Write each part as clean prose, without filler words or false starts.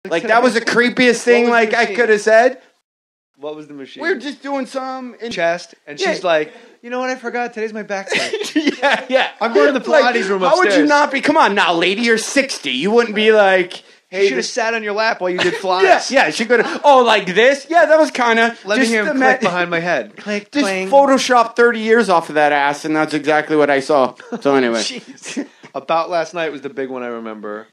Like, that was the creepiest thing, like, I could have said. What was the machine? We're just doing some... chest, and she's like, you know what, I forgot, today's my back day. yeah. I'm going to the Pilates room upstairs. How would you not be... Come on now, lady, you're 60. You wouldn't be like... Hey, you should have sat on your lap while you did flies. yeah, she could have... Oh, like this? Yeah, that was kind of... Let me hear him click behind my head. Click, just clang. Photoshop 30 years off of that ass, and that's exactly what I saw. So anyway. Jeez. About last night was the big one I remember,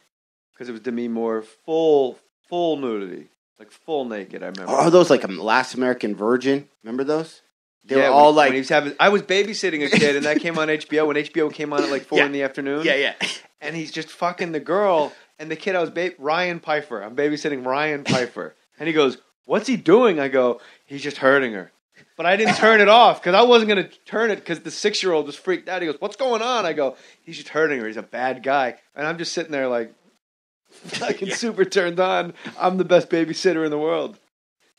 because it was Demi Moore, full nudity. Like, full naked, I remember. Oh, are those like a Last American Virgin? Remember those? They were all like... When he was I was babysitting a kid, and that came on HBO, when HBO came on at like 4 in the afternoon. Yeah. And he's just fucking the girl, and the kid Ryan Pfeiffer. I'm babysitting Ryan Pfeiffer. And he goes, what's he doing? I go, he's just hurting her. But I didn't turn it off, because I wasn't going to turn it, because the 6-year-old was freaked out. He goes, what's going on? I go, he's just hurting her. He's a bad guy. And I'm just sitting there like... fucking super turned on. I'm the best babysitter in the world.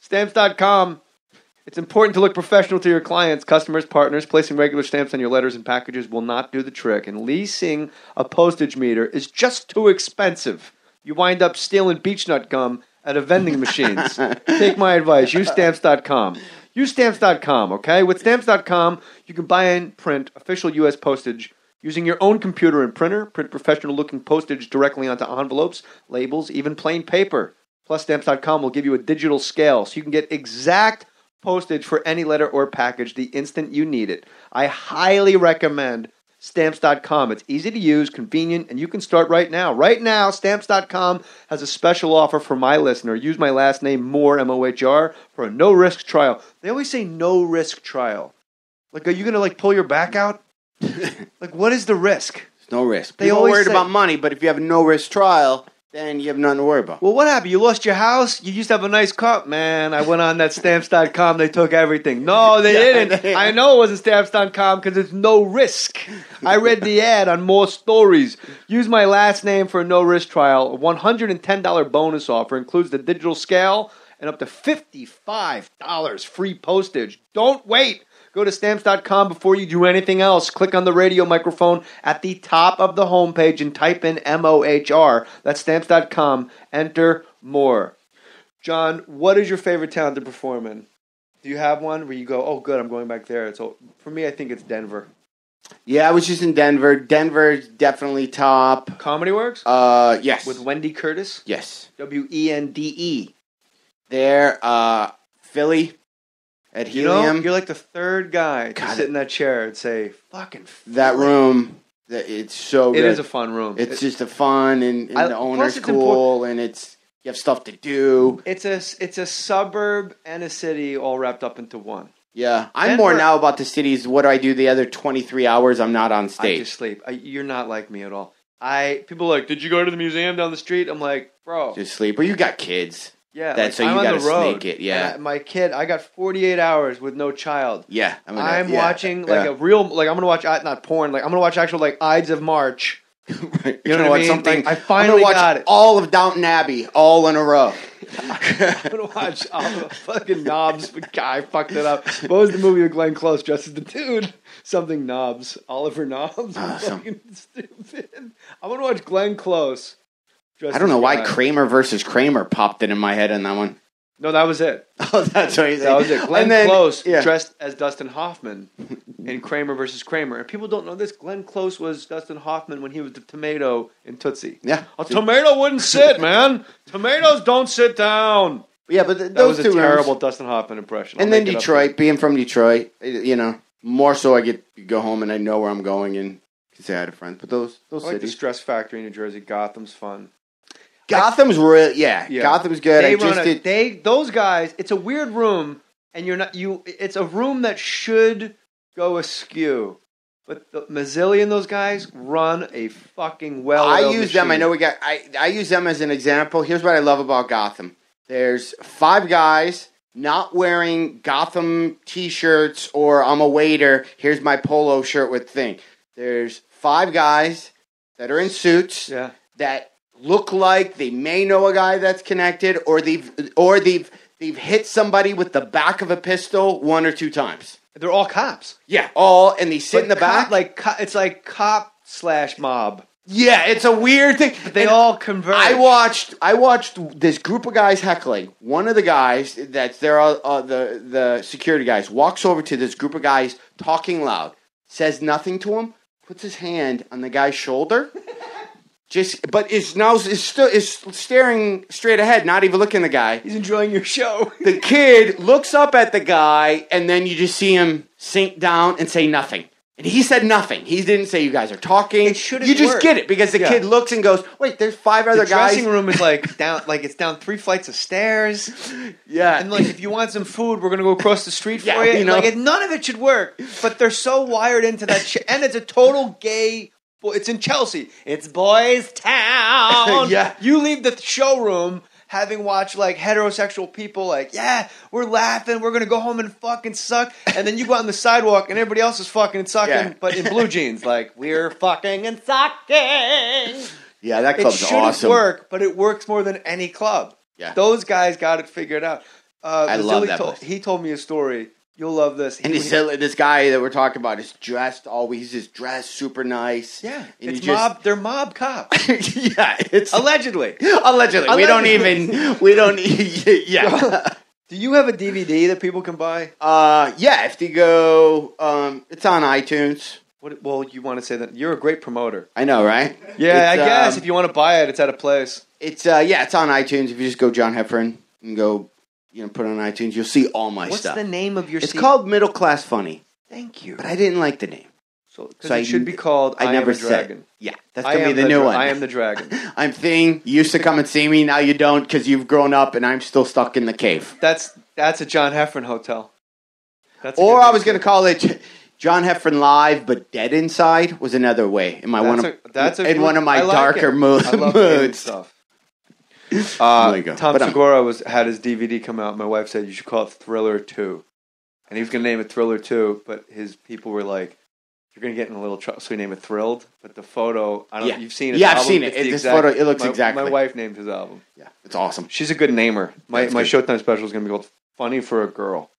Stamps.com. It's important to look professional to your clients, customers, partners. Placing regular stamps on your letters and packages will not do the trick. And leasing a postage meter is just too expensive. You wind up stealing beech nut gum at a vending machines. Take my advice. Use Stamps.com. Use Stamps.com, okay? With Stamps.com, you can buy and print official U.S. postage using your own computer and printer. Print professional-looking postage directly onto envelopes, labels, even plain paper. Plus, Stamps.com will give you a digital scale so you can get exact postage for any letter or package the instant you need it. I highly recommend Stamps.com. It's easy to use, convenient, and you can start right now. Right now, Stamps.com has a special offer for my listener. Use my last name, Mohr, M-O-H-R, for a no-risk trial. They always say no-risk trial. Like, are you going to, like, pull your back out? Like, what is the risk? There's no risk. People are worried about money, but if you have a no-risk trial, then you have nothing to worry about. Well, what happened? You lost your house? You used to have a nice car? Man, I went on that Stamps.com. They took everything. No, they didn't. I know it wasn't Stamps.com because it's no risk. I read the ad on Mohr Stories. Use my last name for a no-risk trial. A $110 bonus offer includes the digital scale and up to $55 free postage. Don't wait. Go to Stamps.com before you do anything else. Click on the radio microphone at the top of the homepage and type in M-O-H-R. That's Stamps.com. Enter Mohr. John, what is your favorite town to perform in? Do you have one where you go, oh, good, I'm going back there? So for me, I think it's Denver. Yeah, I was just in Denver. Denver's definitely top. Comedy Works? Yes. With Wendy Curtis? Yes. W-E-N-D-E. There, Philly. At Helium. You know, you're like the third guy to sit in that chair and say, fucking that room, it's so good. It is a fun room. It's just a fun, and the owner's cool, and you have stuff to do. It's a suburb and a city all wrapped up into one. Yeah. I'm more now about the cities. What do I do the other 23 hours I'm not on stage? I just sleep. You're not like me at all. People are like, did you go to the museum down the street? I'm like, bro. Just sleep. Or you got kids. Yeah, like, so you got to sneak it. Yeah, my kid, I got 48 hours with no child. Yeah, I'm watching a real, like I'm gonna watch not porn, like I'm gonna watch actual like Ides of March. Right. You know what I mean? I finally got it. All of Downton Abbey, all in a row. I'm gonna watch all the fucking Knobs. Guy fucked it up. What was the movie with Glenn Close dressed as the dude? Something Knobs. Oliver Knobs. Fucking stupid. I'm gonna watch Glenn Close. I don't know why Kramer versus Kramer popped it in my head on that one. No, that was it. Oh, that's what you said. That was it. Glenn Close dressed as Dustin Hoffman in Kramer versus Kramer. And people don't know this. Glenn Close was Dustin Hoffman when he was the tomato in Tootsie. Yeah. A tomato wouldn't sit, man. Tomatoes don't sit down. Yeah, but that was a terrible Dustin Hoffman impression. And then Detroit, being from Detroit, you know, more so I get to go home and I know where I'm going and can say hi to friends. But those I like cities. The Stress Factory in New Jersey. Gotham's fun. Gotham's real, yeah. Gotham's good. Those guys. It's a weird room, and it's a room that should go askew. But Mazzilli and those guys run a fucking well-oiled I use them. I know I use them as an example. Here's what I love about Gotham. There's 5 guys not wearing Gotham T-shirts or I'm a waiter. Here's my polo shirt with thing. There's 5 guys that are in suits that look like they may know a guy that's connected, or they've hit somebody with the back of a pistol 1 or 2 times. They're all cops. Yeah, and they sit in the back. It's like cop/mob. Yeah, it's a weird thing. But they all converge. I watched this group of guys heckling. One of the guys that's there, the security guys, walks over to this group of guys talking loud, says nothing to him, puts his hand on the guy's shoulder, but is staring straight ahead, not even looking at the guy. He's enjoying your show. The kid looks up at the guy, and then you just see him sink down and say nothing. And he said nothing. He didn't say you guys are talking. It shouldn't You just work. get it because the kid looks and goes, "Wait, there's 5 other guys." The dressing room is it's down 3 flights of stairs. Yeah, And if you want some food, we're gonna go across the street for Yeah, you. you know. None of it should work. But they're so wired into that shit, and it's a total gay. It's in Chelsea. It's boys' town. Yeah. You leave the showroom having watched heterosexual people we're laughing, we're gonna go home and fucking suck, and then you go out on the sidewalk and everybody else is fucking and sucking, but in blue jeans, we're fucking and sucking. Yeah, that It club's shouldn't awesome. work, but it works more than any club. Yeah. Those guys got it figured out. I love that place. He told me a story. You'll love this. And this guy that we're talking about is dressed always. He's just dressed super nice. Yeah, and they're mob cops. Yeah, it's Allegedly. allegedly. We don't even. Yeah. Do you have a DVD that people can buy? Yeah. If you go, it's on iTunes. Well, you want to say that you're a great promoter. I know, right? Yeah, It's, I guess if you want to buy it, it's at a place. It's it's on iTunes. If you just go Jon Heffron and go, put it on iTunes, you'll see all my What's stuff. the name of your? It's called Middle Class Funny. Thank you. But I didn't like the name. So it should be called I never Am a Dragon. Yeah, that's gonna be the new one. I Am the Dragon. I'm Thing. You used to come and see me. Now you don't because you've grown up and I'm still stuck in the cave. That's a Jon Heffron hotel. Or I was going to call it Jon Heffron Live, but dead inside was another way. In one of my darker moods. I love gaming stuff. Tom Segura had his DVD come out. My wife said you should call it Thriller 2. And he was going to name it Thriller 2, but his people were like, you're going to get in a little trouble, so we name it Thrilled. But the photo, you've seen it. Yeah, I've seen it. This photo, it looks exactly. My wife named his album. Yeah, it's awesome. She's a good namer. My good. Showtime special is going to be called Funny for a Girl.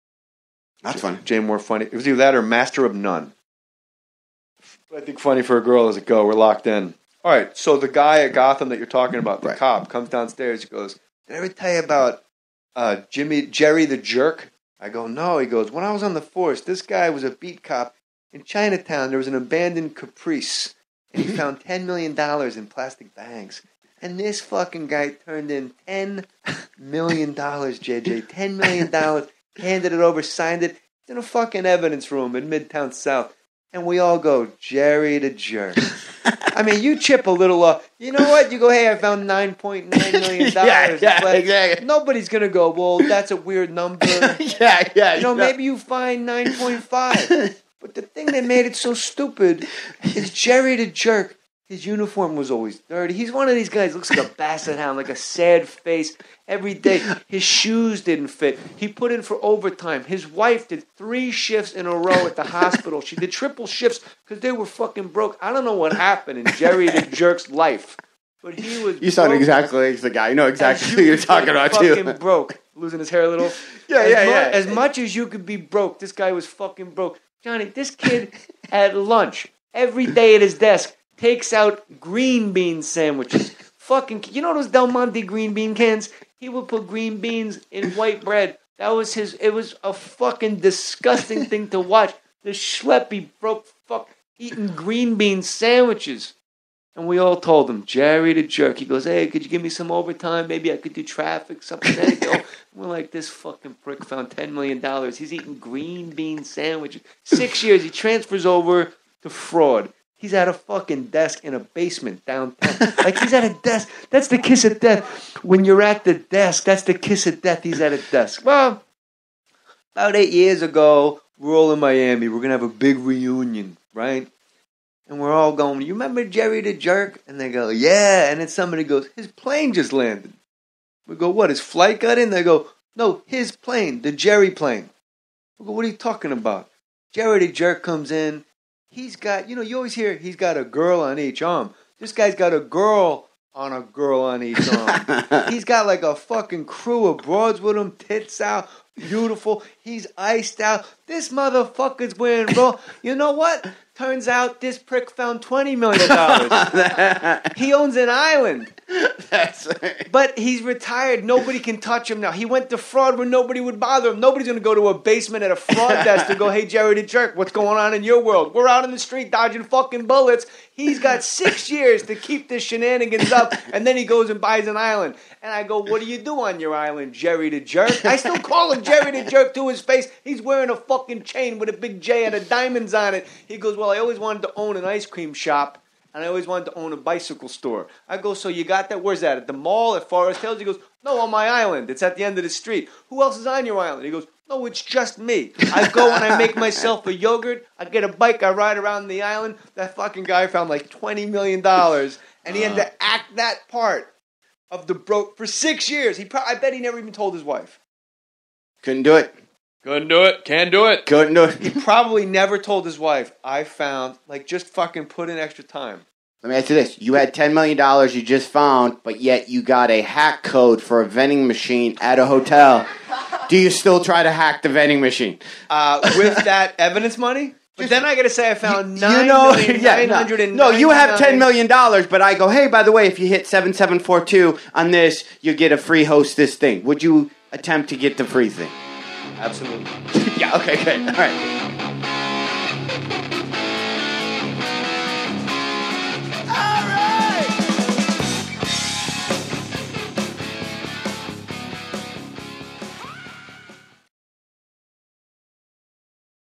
That's funny. Jay Mohr Funny. It was either that or Master of None. I think Funny for a Girl is a go. We're locked in. All right, so the guy at Gotham that you're talking about, the cop, comes downstairs. He goes, did I ever tell you about Jerry the Jerk? I go, no. He goes, when I was on the force, this guy was a beat cop. In Chinatown, there was an abandoned Caprice, and he found $10 million in plastic bags. And this fucking guy turned in $10 million, JJ. $10 million, handed it over, signed it. It's in a fucking evidence room in Midtown South. And we all go, Jerry the Jerk. I mean, you chip a little, you know what? You go, hey, I found $9.9 million. Yeah, exactly. Nobody's going to go, well, that's a weird number. Yeah. Maybe you find 9.5. But the thing that made it so stupid is Jerry the Jerk. His uniform was always dirty. He's one of these guys, looks like a basset hound, like a sad face every day. His shoes didn't fit. He put in for overtime. His wife did 3 shifts in a row at the hospital. She did triple shifts because they were fucking broke. I don't know what happened in Jerry the Jerk's life. But he was You sound exactly like the guy. You know exactly who you're talking about, too. Fucking broke. Losing his hair a little. Yeah. As much as you could be broke, this guy was fucking broke. Johnny, this kid at lunch, every day at his desk, takes out green bean sandwiches. Fucking, you know those Del Monte green bean cans? He would put green beans in white bread. It was a fucking disgusting thing to watch. The schleppy broke fuck eating green bean sandwiches. And we all told him, Jerry the Jerk. He goes, hey, could you give me some overtime? Maybe I could do traffic, something. There you go. We're like, this fucking prick found $10 million. He's eating green bean sandwiches. 6 years, he transfers over to fraud. He's at a fucking desk in a basement downtown. He's at a desk. That's the kiss of death. When you're at the desk, that's the kiss of death. He's at a desk. Well, about 8 years ago, we're all in Miami. We're going to have a big reunion, right? And we're all going, you remember Jerry the Jerk? And they go, yeah. And then somebody goes, his plane just landed. We go, what, his flight got in? They go, no, his plane, the Jerry plane. We go, what are you talking about? Jerry the Jerk comes in. He's got, you always hear he's got a girl on each arm. This guy's got a girl on each arm. He's got like a fucking crew of broads with him, tits out, beautiful. He's iced out. This motherfucker's wearing You know what? Turns out this prick found $20 million. He owns an island. But he's retired. Nobody can touch him now. He went to fraud where nobody would bother him. Nobody's going to go to a basement at a fraud desk to go, hey, Jerry the Jerk, what's going on in your world? We're out in the street dodging fucking bullets. He's got 6 years to keep this shenanigans up, and then he goes and buys an island. And I go, what do you do on your island, Jerry the Jerk? I still call him Jerry the Jerk to his face. He's wearing a fucking chain with a big J and a diamonds on it. He goes, well, I always wanted to own an ice cream shop, and I always wanted to own a bicycle store. I go, so you got that? Where's that? At the mall? At Forest Hills? He goes, no, on my island. It's at the end of the street. Who else is on your island? He goes, no, it's just me. I go and I make myself a yogurt. I get a bike. I ride around the island. That fucking guy found like $20 million, and he had to act that part of the broke for 6 years. I bet he never even told his wife. Couldn't do it. Couldn't do it. Can't do it. Couldn't do it. He probably never told his wife, I found, like, just fucking put in extra time. Let me ask you this. You had $10 million you just found, but yet you got a hack code for a vending machine at a hotel. Do you still try to hack the vending machine? With that evidence money? But then I got to say I found No, you have $10 million, but I go, hey, by the way, if you hit 7742 on this, you get a free hostess thing. Would you attempt to get the free thing? Absolutely. Yeah, okay, good. All right.